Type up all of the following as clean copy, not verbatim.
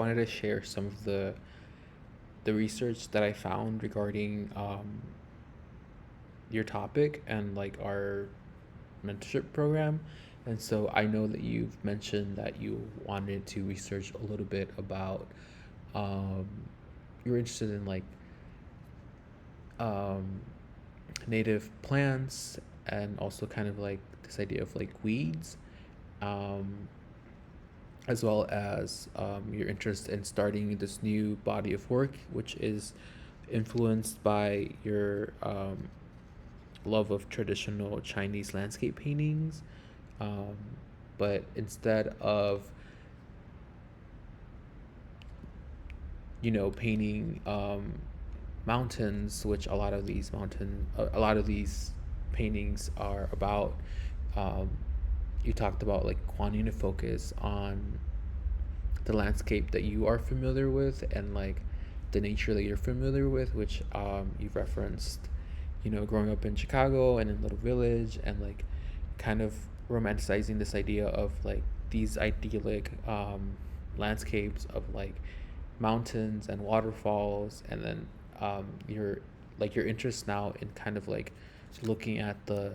wanted to share some of the research that I found regarding your topic and like our mentorship program. And so I know that you've mentioned that you wanted to research a little bit about um, you're interested in like um, native plants and also kind of like this idea of like weeds, um, as well as your interest in starting this new body of work, which is influenced by your love of traditional Chinese landscape paintings. Um, but instead of, painting mountains, which a lot of these paintings are about, um, you talked about like wanting to focus on the landscape that you are familiar with and like the nature that you're familiar with, which you've referenced, growing up in Chicago and in Little Village and like kind of romanticizing this idea of like these idyllic landscapes of like mountains and waterfalls, and then your interest now in kind of like looking at the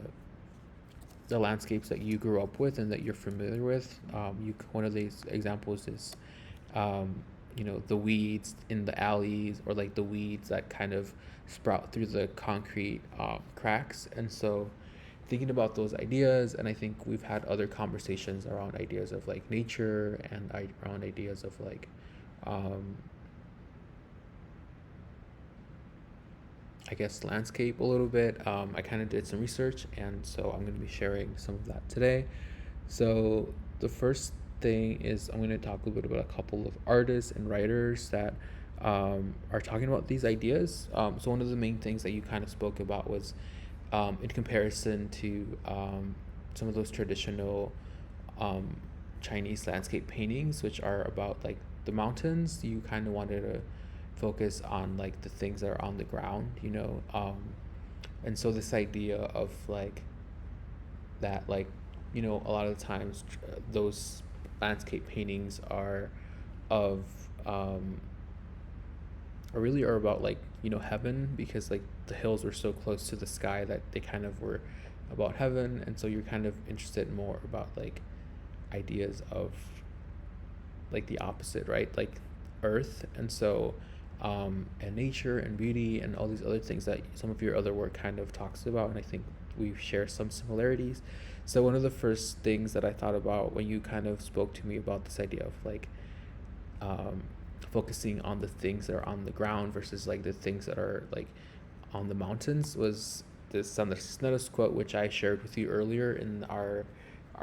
landscapes that you grew up with and that you're familiar with. One of these examples is, um, the weeds in the alleys or like the weeds that kind of sprout through the concrete cracks. And so, thinking about those ideas, and I think we've had other conversations around ideas of like nature and around ideas of like, um, I guess, landscape a little bit. I kind of did some research, and so I'm going to be sharing some of that today. So, the first thing is I'm going to talk a little bit about a couple of artists and writers that are talking about these ideas. So, one of the main things that you kind of spoke about was in comparison to some of those traditional um, Chinese landscape paintings, which are about like the mountains. You kind of wanted to focus on like the things that are on the ground. And so this idea of like that, like, a lot of the times those landscape paintings are of um, or really are about like heaven, because like the hills were so close to the sky that they kind of were about heaven. And so you're kind of interested more about like ideas of like the opposite, right? Like earth. And so and nature and beauty and all these other things that some of your other work kind of talks about, and I think we share some similarities. So one of the first things that I thought about when you kind of spoke to me about this idea of like um, focusing on the things that are on the ground versus like the things that are like on the mountains was this Sandra Cisneros quote, which I shared with you earlier in our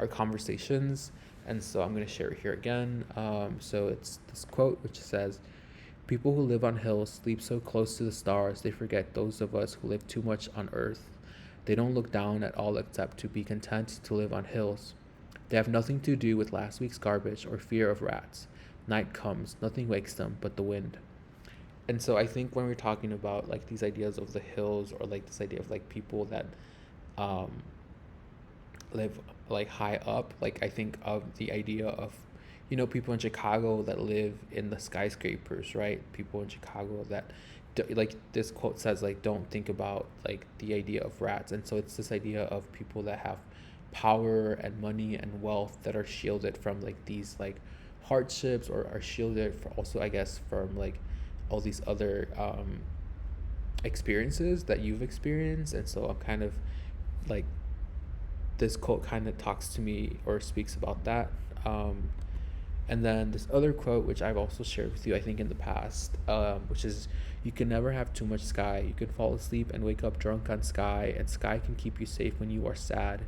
conversations. And so I'm going to share it here again. So it's this quote which says, "People who live on hills sleep so close to the stars they forget those of us who live too much on earth. They don't look down at all except to be content to live on hills. They have nothing to do with last week's garbage or fear of rats. Night comes, nothing wakes them but the wind." And so I think when we're talking about like these ideas of the hills, or like this idea of like people that um, live like high up, like I think of the idea of people in Chicago that live in the skyscrapers, right? People in Chicago that like this quote says, like, don't think about like the idea of rats. And so it's this idea of people that have power and money and wealth that are shielded from like these like hardships, or are shielded for also, I guess, from like all these other experiences that you've experienced. And so I'm kind of like, this quote kind of talks to me or speaks about that. And then this other quote, which I've also shared with you, I think, in the past, which is, "You can never have too much sky. You can fall asleep and wake up drunk on sky, and sky can keep you safe when you are sad.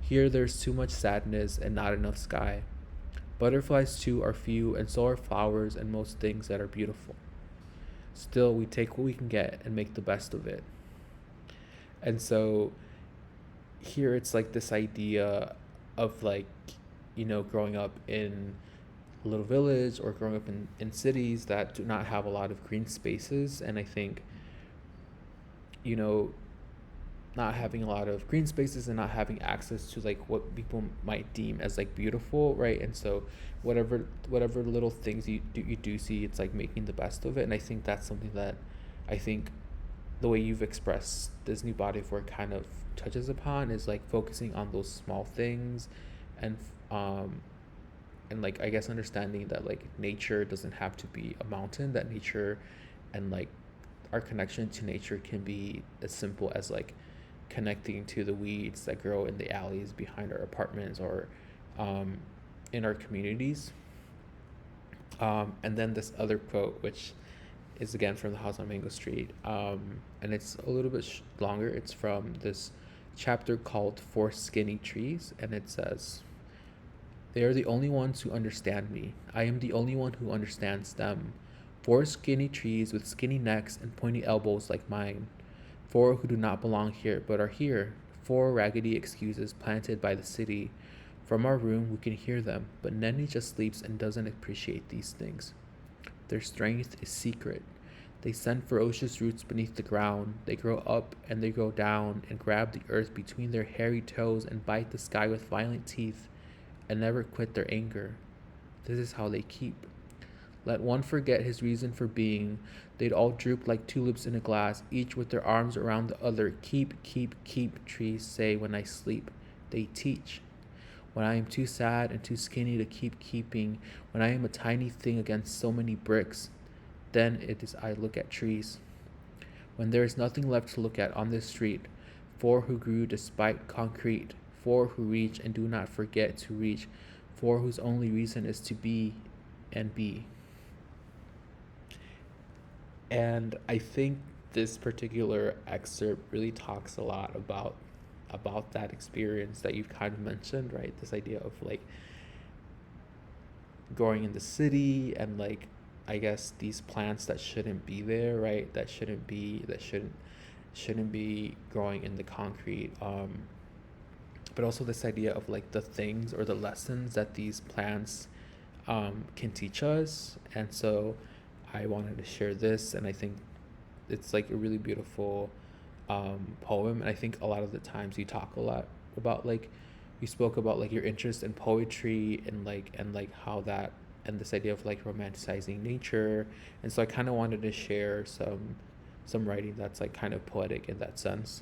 Here, there's too much sadness and not enough sky. Butterflies, too, are few, and so are flowers and most things that are beautiful. Still, we take what we can get and make the best of it." And so here it's like this idea of like, growing up in a little village or growing up in cities that do not have a lot of green spaces. And I think, you know, not having a lot of green spaces and not having access to like what people might deem as like beautiful, right? And so whatever little things you do see, it's like making the best of it. And I think that's something that I think the way you've expressed this new body of work kind of touches upon, is like focusing on those small things, and um and like I guess understanding that like nature doesn't have to be a mountain, that nature and like our connection to nature can be as simple as like connecting to the weeds that grow in the alleys behind our apartments, or um, in our communities. And then this other quote, which is again from the House on Mango Street, and it's a little bit longer. It's from this chapter called Four Skinny Trees, and it says, "They are the only ones who understand me. I am the only one who understands them. Four skinny trees with skinny necks and pointy elbows like mine. Four who do not belong here but are here. Four raggedy excuses planted by the city. From our room we can hear them, but Nenny just sleeps and doesn't appreciate these things. Their strength is secret. They send ferocious roots beneath the ground. They grow up and they go down and grab the earth between their hairy toes and bite the sky with violent teeth and never quit their anger. This is how they keep. Let one forget his reason for being. They'd all droop like tulips in a glass, each with their arms around the other. Keep, keep, keep, trees say when I sleep. They teach. When I am too sad and too skinny to keep keeping, when I am a tiny thing against so many bricks, then it is I look at trees. When there is nothing left to look at on this street, four who grew despite concrete, four who reach and do not forget to reach, four whose only reason is to be and be." And I think this particular excerpt really talks a lot about that experience that you've kind of mentioned, right? This idea of like growing in the city, and like I guess these plants that shouldn't be there, right? That shouldn't be growing in the concrete. But also this idea of like the things or the lessons that these plants can teach us. And so I wanted to share this, and I think it's like a really beautiful poem. And I think a lot of the times you talk a lot about like, you spoke about like your interest in poetry, and like how that, and this idea of like romanticizing nature. And so I kind of wanted to share some writing that's like kind of poetic in that sense.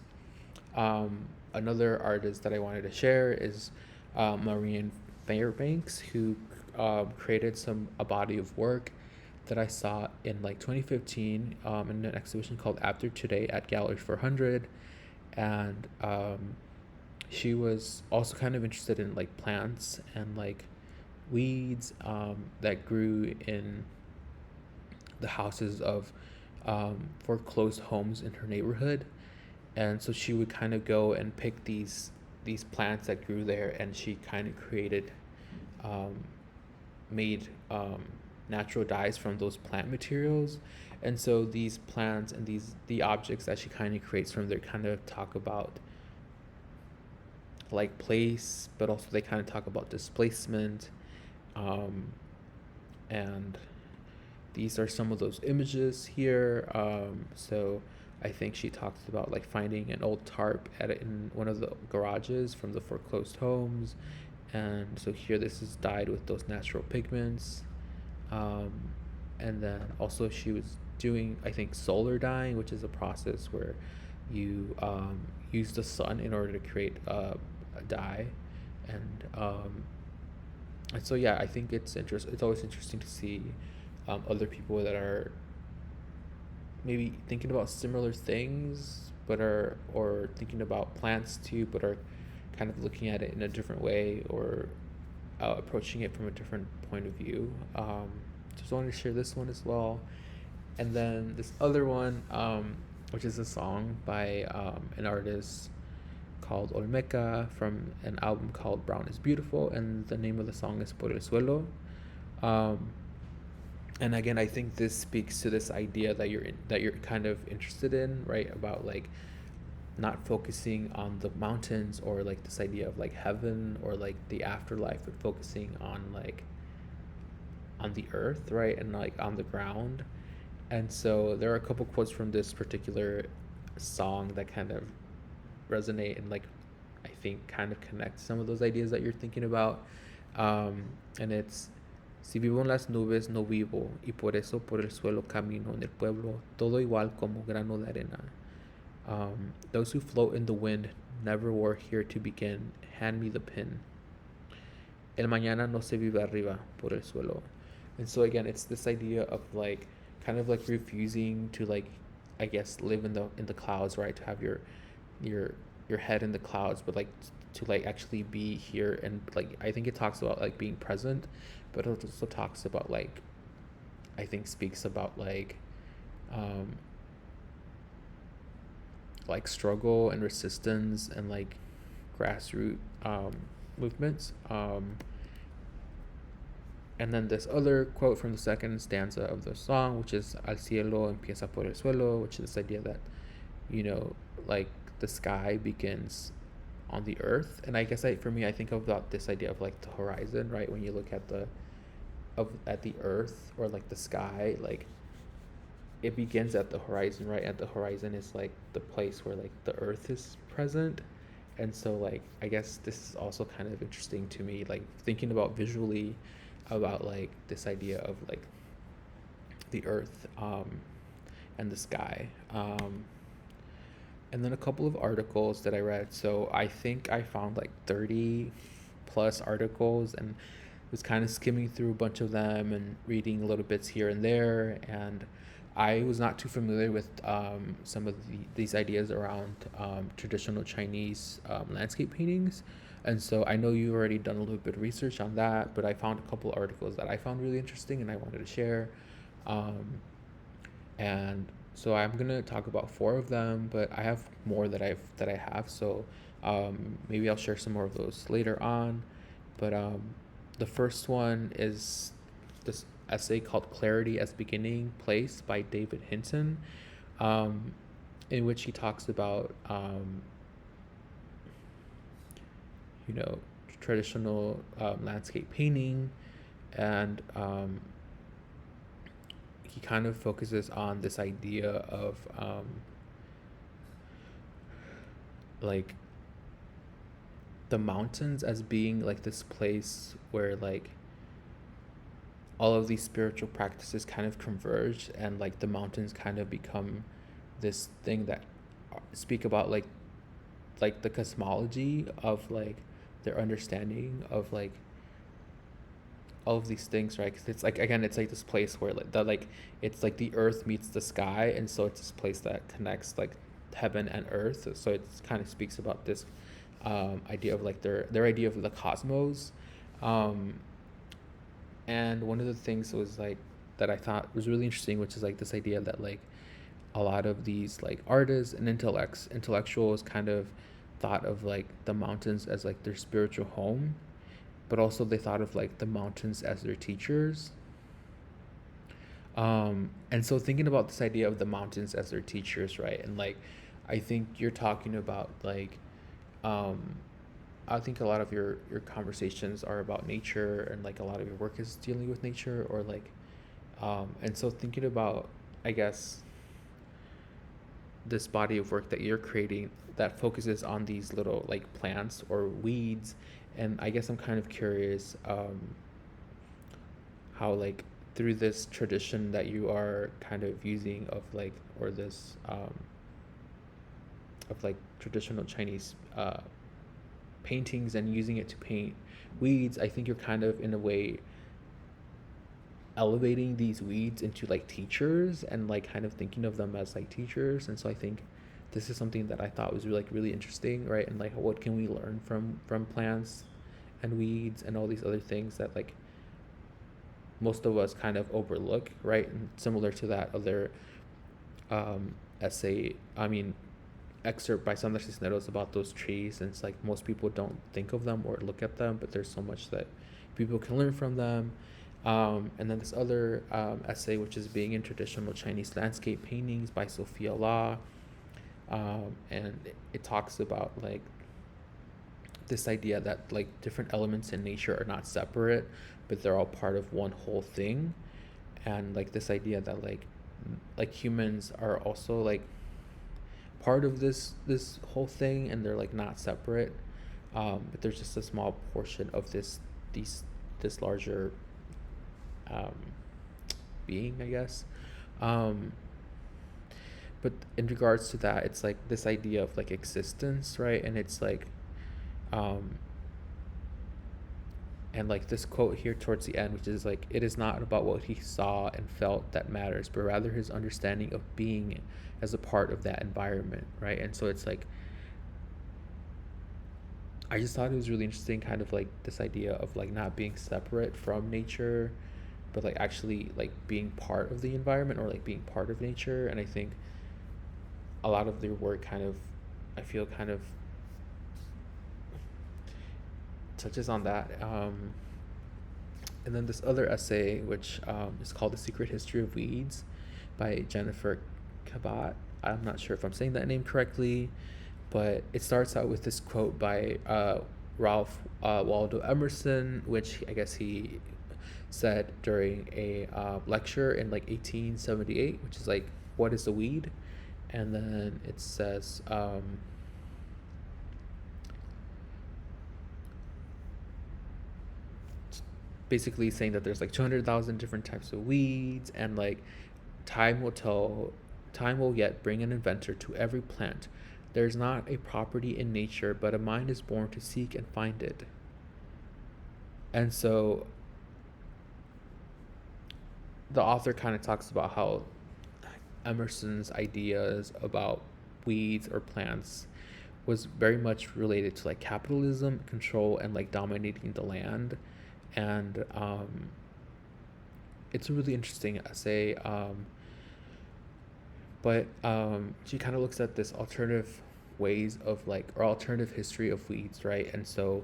Another artist that I wanted to share is Marian Fairbanks, who created a body of work that I saw in like 2015 in an exhibition called After Today at Gallery 400. And she was also kind of interested in like plants and like weeds that grew in the houses of foreclosed homes in her neighborhood. And so she would kind of go and pick these plants that grew there, and she kind of created um, made natural dyes from those plant materials. And so these plants and the objects that she kind of creates from there kind of talk about like place, but also they kind of talk about displacement. um, and these are some of those images here. So I think she talks about like finding an old tarp in one of the garages from the foreclosed homes. And so here this is dyed with those natural pigments. um, and then also she was doing, I think, solar dyeing, which is a process where you use the sun in order to create a dye. And and so yeah, I think it's always interesting to see other people that are maybe thinking about similar things, but are or thinking about plants too, but are kind of looking at it in a different way, or approaching it from a different point of view. Just wanted to share this one as well. And then this other one, which is a song by an artist called Olmeca, from an album called Brown is Beautiful, and the name of the song is Por el Suelo. Um, and again, I think this speaks to this idea that you're kind of interested in, right? About like not focusing on the mountains, or like this idea of like heaven or like the afterlife, but focusing on like on the earth, right? And like on the ground. And so there are a couple quotes from this particular song that kind of resonate and like I think kind of connect some of those ideas that you're thinking about. And it's si vivo en las nubes no vivo y por eso por el suelo camino en el pueblo todo igual como grano de arena. Those who float in the wind never were here to begin. Hand me the pin. El mañana no se vive arriba por el suelo. And so again, it's this idea of like kind of like refusing to like I guess live in the clouds, right? To have your your head in the clouds, but like to like actually be here and like I think it talks about like being present, but it also talks about like I think speaks about like struggle and resistance and like grassroots movements. And then this other quote from the second stanza of the song, which is Al cielo empieza por el suelo, which is this idea that, you know, like the sky begins on the earth. And I guess for me, I think about this idea of like the horizon, right? When you look at the earth or like the sky, like it begins at the horizon, right? At the horizon is like the place where like the earth is present. And so like I guess this is also kind of interesting to me, like thinking about visually about like this idea of like the earth and the sky. And then a couple of articles that I read. So I think I found like 30 plus articles and was kind of skimming through a bunch of them and reading little bits here and there. And I was not too familiar with some of these ideas around traditional Chinese landscape paintings. And so I know you've already done a little bit of research on that, but I found a couple articles that I found really interesting and I wanted to share. And so I'm gonna talk about four of them, but I have more that I have. So maybe I'll share some more of those later on. But the first one is this essay called "Clarity as Beginning Place" by David Hinton, in which he talks about you know, traditional landscape painting, and he kind of focuses on this idea of like the mountains as being like this place where like all of these spiritual practices kind of converge, and like the mountains kind of become this thing that speak about like the cosmology of like their understanding of like all of these things, right? Because it's like again it's like this place where like it's like the earth meets the sky, and so it's this place that connects like heaven and earth. So it kind of speaks about this idea of like their idea of the cosmos. And one of the things was like that I thought was really interesting, which is like this idea that like a lot of these like artists and intellectuals kind of thought of like the mountains as like their spiritual home, but also they thought of like the mountains as their teachers. And so thinking about this idea of the mountains as their teachers, right? And like I think you're talking about like um I think a lot of your conversations are about nature, and like a lot of your work is dealing with nature, or like and so thinking about I guess this body of work that you're creating that focuses on these little like plants or weeds. And I guess I'm kind of curious how like through this tradition that you are kind of using of like or this of like traditional Chinese paintings and using it to paint weeds, I think you're kind of in a way elevating these weeds into like teachers and like kind of thinking of them as like teachers. And so I think this is something that I thought was really, like really interesting, right? And like what can we learn from plants and weeds and all these other things that like most of us kind of overlook, right? And similar to that other essay, I mean excerpt by Sandra Cisneros about those trees, and it's like most people don't think of them or look at them, but there's so much that people can learn from them. And then this other essay, which is Being in Traditional Chinese Landscape Paintings by Sophia Law, and it talks about like this idea that like different elements in nature are not separate, but they're all part of one whole thing. And like this idea that like humans are also like part of this whole thing, and they're like not separate, but there's just a small portion of these this larger um, being, I guess. um, but in regards to that, it's like this idea of like existence, right? And it's like um, and like this quote here towards the end, which is like, it is not about what he saw and felt that matters, but rather his understanding of being as a part of that environment, right? And so it's like, I just thought it was really interesting, kind of like this idea of like not being separate from nature, but like actually like being part of the environment, or like being part of nature. And I think a lot of their work kind of, I feel kind of touches on that. And then this other essay, which is called The Secret History of Weeds by Jennifer Kabat. I'm not sure if I'm saying that name correctly, but it starts out with this quote by Ralph Waldo Emerson, which I guess he said during a lecture in like 1878, which is like, what is a weed? And then it says, basically saying that there's like 200,000 different types of weeds, and like time will tell, time will yet bring an inventor to every plant. There's not a property in nature, but a mind is born to seek and find it. And so the author kind of talks about how Emerson's ideas about weeds or plants was very much related to like capitalism, control, and like dominating the land. And it's a really interesting essay. But she kind of looks at this alternative ways of like, or alternative history of weeds, right? And so,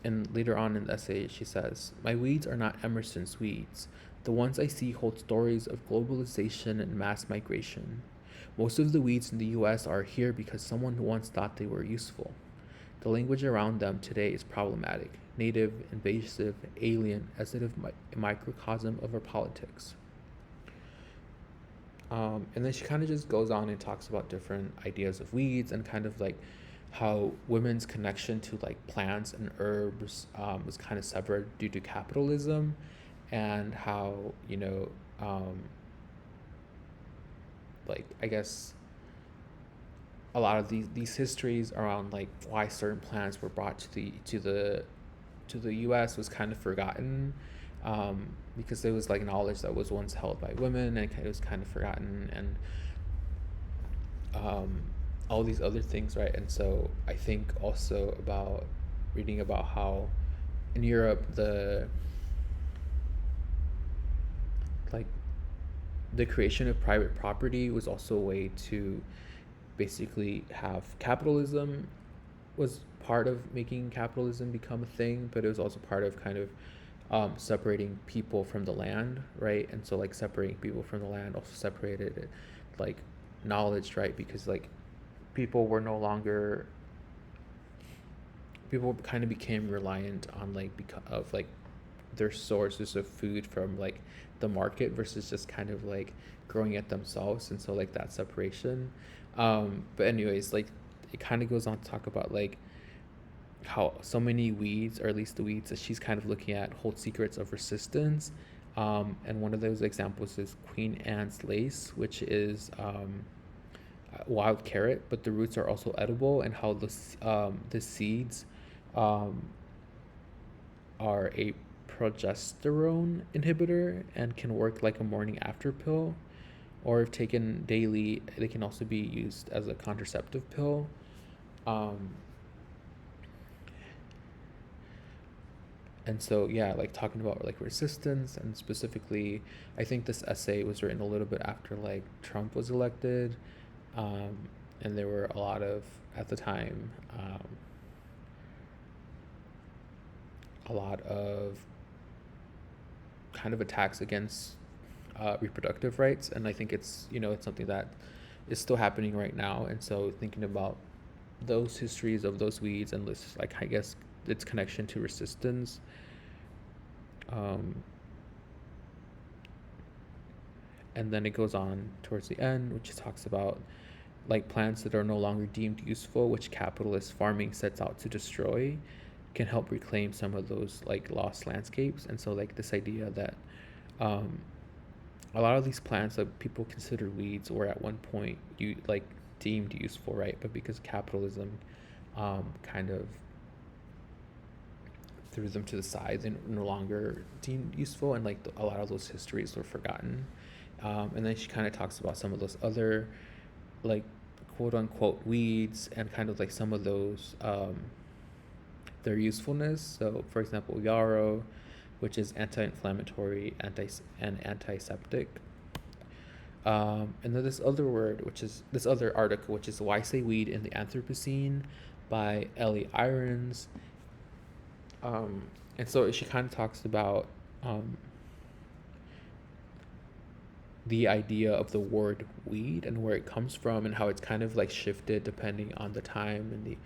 and later on in the essay, she says, "My weeds are not Emerson's weeds. The ones I see hold stories of globalization and mass migration. Most of the weeds in the US are here because someone once thought they were useful. The language around them today is problematic, native, invasive, alien, as if a microcosm of our politics." And then she kind of just goes on and talks about different ideas of weeds, and kind of like how women's connection to like plants and herbs was kind of severed due to capitalism, and how, like, I guess a lot of these histories around like why certain plants were brought to the US was kind of forgotten, because there was like knowledge that was once held by women, and it was kind of forgotten, and all these other things, right? And so I think also about reading about how in Europe like the creation of private property was also a way to basically have capitalism, was part of making capitalism become a thing, but it was also part of kind of separating people from the land, right? And so like separating people from the land also separated like knowledge, right? Because like people were no longer, people kind of became reliant on like because of like their sources of food from like the market versus just kind of like growing it themselves. And so like that separation, but anyways, like it kind of goes on to talk about like how so many weeds, or at least the weeds that she's kind of looking at, hold secrets of resistance. And one of those examples is Queen Anne's lace, which is wild carrot, but the roots are also edible, and how the seeds um, are a progesterone inhibitor and can work like a morning after pill, or if taken daily, they can also be used as a contraceptive pill. Um, and so yeah, like talking about like resistance, and specifically I think this essay was written a little bit after like Trump was elected, um, and there were a lot of, at the time, a lot of kind of attacks against reproductive rights, and I think it's, it's something that is still happening right now. And so thinking about those histories of those weeds, and this, like, I guess its connection to resistance, um, and then it goes on towards the end, which talks about like plants that are no longer deemed useful, which capitalist farming sets out to destroy, can help reclaim some of those like lost landscapes. And so like this idea that um, a lot of these plants that people consider weeds were at one point you like deemed useful, right? But because capitalism kind of threw them to the side, they're no longer deemed useful, and like a lot of those histories were forgotten. And then she kind of talks about some of those other like quote unquote weeds and kind of like some of those their usefulness. So for example, yarrow, which is anti-inflammatory, and antiseptic. And then this other word, which is this other article, which is "Why Say Weed in the Anthropocene" by Ellie Irons. Um, and so she kind of talks about um, the idea of the word weed and where it comes from and how it's kind of like shifted depending on the time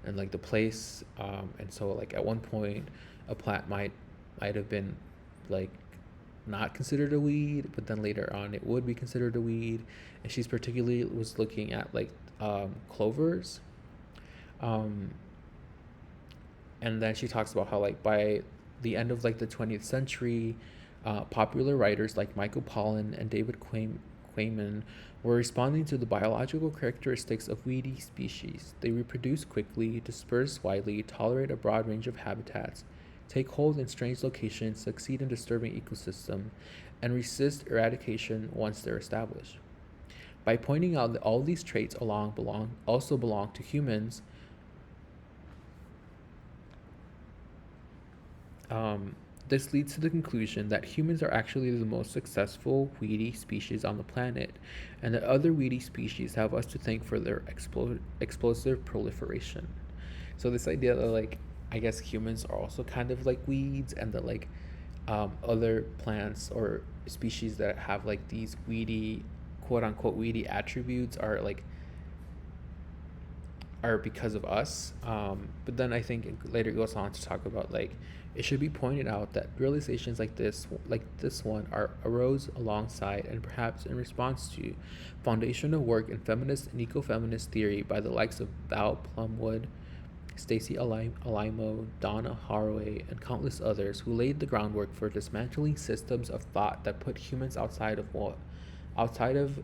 and like the place. And so like at one point, a plant might have been like not considered a weed, but then later on it would be considered a weed. And she's particularly was looking at like clovers. Um, and then she talks about how like by the end of like the 20th century, popular writers like Michael Pollan and David Quayman were responding to the biological characteristics of weedy species. They reproduce quickly, disperse widely, tolerate a broad range of habitats, take hold in strange locations, succeed in disturbing ecosystem, and resist eradication once they're established. By pointing out that all these traits also belong to humans, this leads to the conclusion that humans are actually the most successful weedy species on the planet, and that other weedy species have us to thank for their explosive proliferation. So this idea that like I guess humans are also kind of like weeds, and that like other plants or species that have like these weedy, quote unquote weedy attributes are because of us. But then I think it later goes on to talk about like it should be pointed out that realizations like this one, arose alongside and perhaps in response to foundational work in feminist and ecofeminist theory by the likes of Val Plumwood, Stacey Alimo, Donna Haraway, and countless others who laid the groundwork for dismantling systems of thought that put humans outside of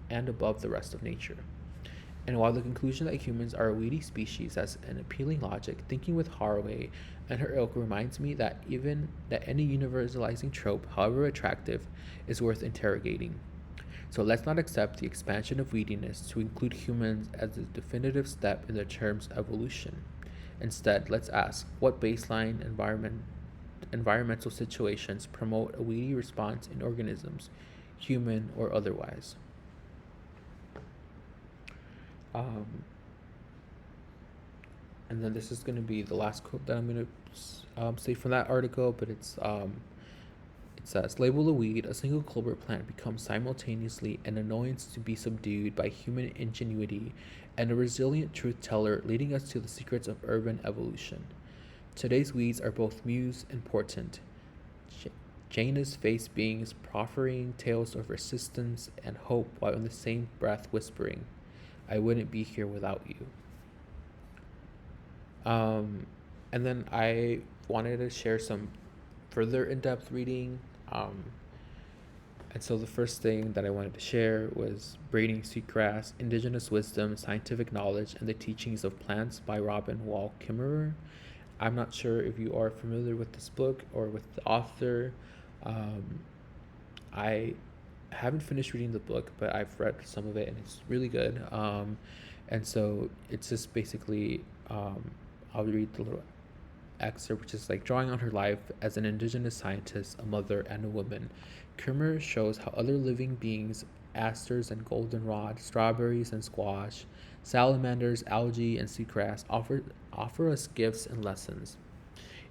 and above the rest of nature. And while the conclusion that humans are a weedy species has an appealing logic, thinking with Haraway and her ilk reminds me that even that any universalizing trope, however attractive, is worth interrogating. So let's not accept the expansion of weediness to include humans as a definitive step in the term's evolution. Instead, let's ask what baseline environmental situations promote a weedy response in organisms, human or otherwise. Um, and then this is going to be the last quote that I'm going to say from that article, but it says, label a weed, a single clover plant becomes simultaneously an annoyance to be subdued by human ingenuity and a resilient truth teller leading us to the secrets of urban evolution. Today's weeds are both muse and portent. Janus face beings proffering tales of resistance and hope while in the same breath whispering, I wouldn't be here without you. And then I wanted to share some further in-depth reading. And so the first thing that I wanted to share was Braiding Sweetgrass, Indigenous Wisdom, Scientific Knowledge, and the Teachings of Plants by Robin Wall Kimmerer. I'm not sure if you are familiar with this book or with the author. I haven't finished reading the book, but I've read some of it and it's really good. And so it's just basically, I'll read the little excerpt, which is like drawing on her life as an indigenous scientist, a mother, and a woman. Kimmerer shows how other living beings, asters and goldenrod, strawberries and squash, salamanders, algae, and seagrass offer us gifts and lessons,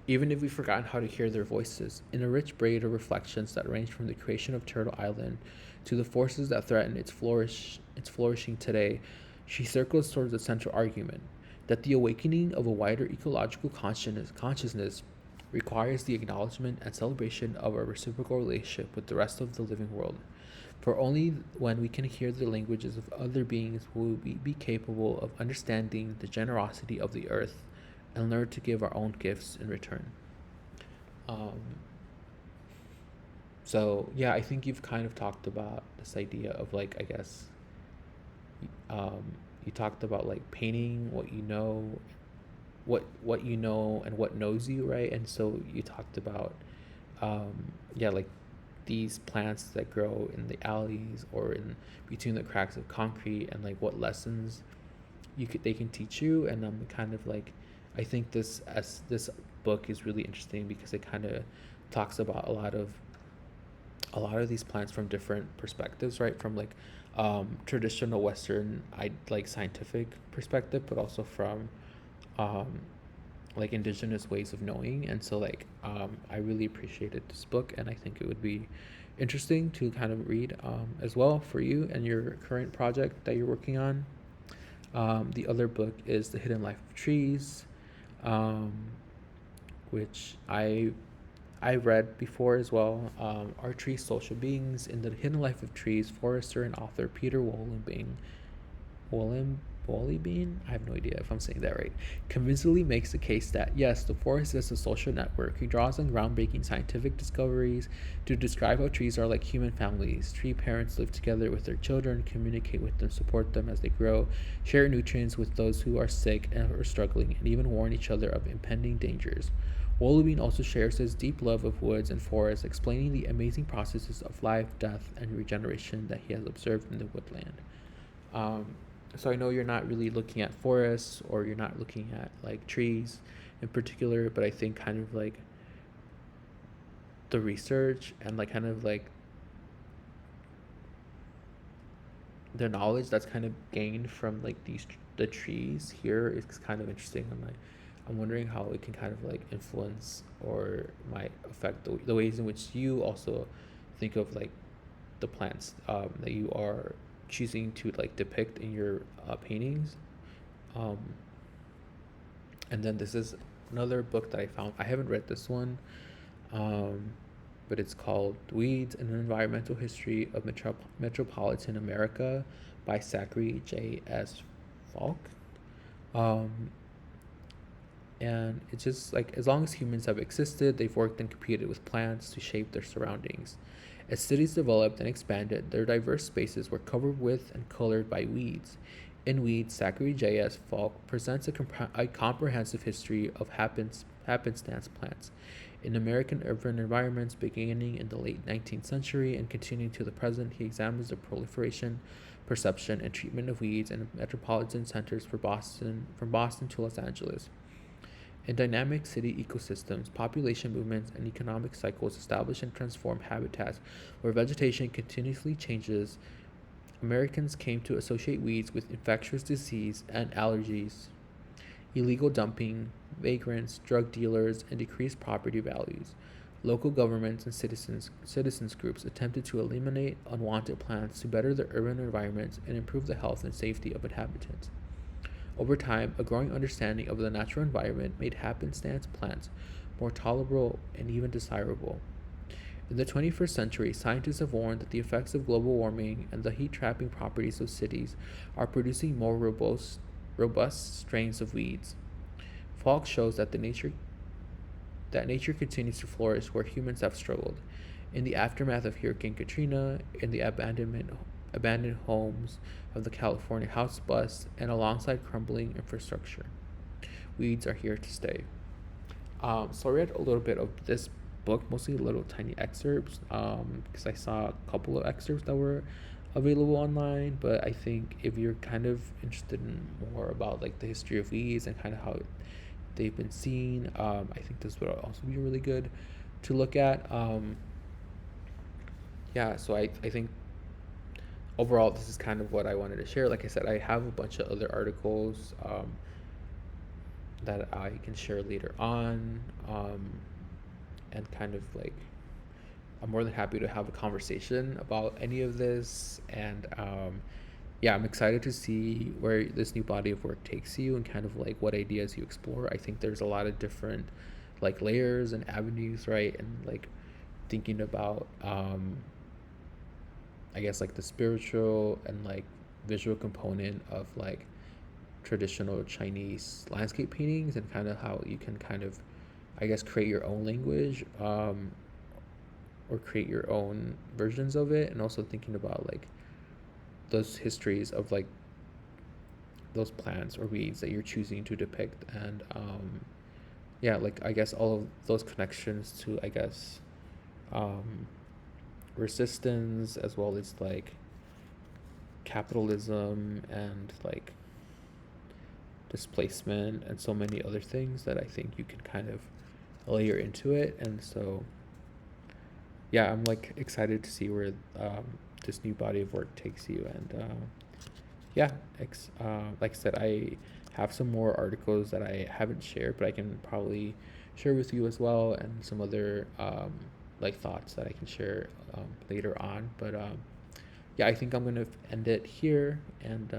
even if we've forgotten how to hear their voices, in a rich braid of reflections that range from the creation of Turtle Island to the forces that threaten its flourishing today. She circles towards the central argument that the awakening of a wider ecological consciousness requires the acknowledgement and celebration of our reciprocal relationship with the rest of the living world. For only when we can hear the languages of other beings will we be capable of understanding the generosity of the earth and learn to give our own gifts in return. Um, so yeah, I think you've kind of talked about this idea of like, I guess, um, you talked about like painting what you know, what you know and what knows you, right? And so you talked about yeah, like these plants that grow in the alleys or in between the cracks of concrete, and like what lessons they can teach you. And kind of like, I think this book is really interesting because it kind of talks about a lot of these plants from different perspectives, right? From like traditional Western, I like scientific perspective, but also from um, like indigenous ways of knowing. And so like I really appreciated this book, and I think it would be interesting to kind of read as well for you and your current project that you're working on. The other book is The Hidden Life of Trees, um, which I read before as well. Are Trees Social Beings? In the Hidden Life of Trees, forester and author Peter Wollen Bean, I have no idea if I'm saying that right, convincingly makes the case that yes, the forest is a social network. He draws on groundbreaking scientific discoveries to describe how trees are like human families. Tree parents live together with their children, communicate with them, support them as they grow, share nutrients with those who are sick and are struggling, and even warn each other of impending dangers. Wolubine also shares his deep love of woods and forests, explaining the amazing processes of life, death, and regeneration that he has observed in the woodland. Um, so I know you're not really looking at forests or you're not looking at like trees in particular, but I think kind of like the research and like kind of like the knowledge that's kind of gained from like the trees here is kind of interesting. I'm wondering how it can kind of like influence or might affect the ways in which you also think of like the plants that you are choosing to like depict in your paintings. Um, and then this is another book that I found. I haven't read this one, um, but it's called Weeds: An Environmental History of Metropolitan America by Zachary J.S. Falk. Um, and it's just like, as long as humans have existed, they've worked and competed with plants to shape their surroundings. As cities developed and expanded, their diverse spaces were covered with and colored by weeds. In Weeds, Zachary J.S. Falk presents a comprehensive history of happenstance plants in American urban environments beginning in the late 19th century and continuing to the present. He examines the proliferation, perception, and treatment of weeds in metropolitan centers from Boston to Los Angeles. In dynamic city ecosystems, population movements and economic cycles establish and transform habitats where vegetation continuously changes. Americans came to associate weeds with infectious disease and allergies, illegal dumping, vagrants, drug dealers, and decreased property values. Local governments and citizens groups attempted to eliminate unwanted plants to better the urban environments and improve the health and safety of inhabitants. Over time, a growing understanding of the natural environment made happenstance plants more tolerable and even desirable. In the 21st century, scientists have warned that the effects of global warming and the heat-trapping properties of cities are producing more robust strains of weeds. Falk shows that nature continues to flourish where humans have struggled. In the aftermath of Hurricane Katrina, in the abandoned homes of the California house bust, and alongside crumbling infrastructure, weeds are here to stay. So I read a little bit of this book, mostly little tiny excerpts, because I saw a couple of excerpts that were available online. But I think if you're kind of interested in more about like the history of weeds and kind of how they've been seen, I think this would also be really good to look at. Yeah, so I think overall this is kind of what I wanted to share. Like I said, I have a bunch of other articles that I can share later on, and kind of like I'm more than happy to have a conversation about any of this. And yeah, I'm excited to see where this new body of work takes you and kind of like what ideas you explore. I think there's a lot of different like layers and avenues, right? And like thinking about I guess like the spiritual and like visual component of like traditional Chinese landscape paintings, and kind of how you can kind of, I guess, create your own language, or create your own versions of it, and also thinking about like those histories of like those plants or weeds that you're choosing to depict, and yeah, like I guess all of those connections to, I guess, um, resistance, as well as like capitalism and like displacement and so many other things that I think you can kind of layer into it. And so yeah, I'm like excited to see where this new body of work takes you. And yeah, like I said, I have some more articles that I haven't shared, but I can probably share with you as well, and some other like thoughts that I can share later on. But yeah, I think I'm gonna end it here, and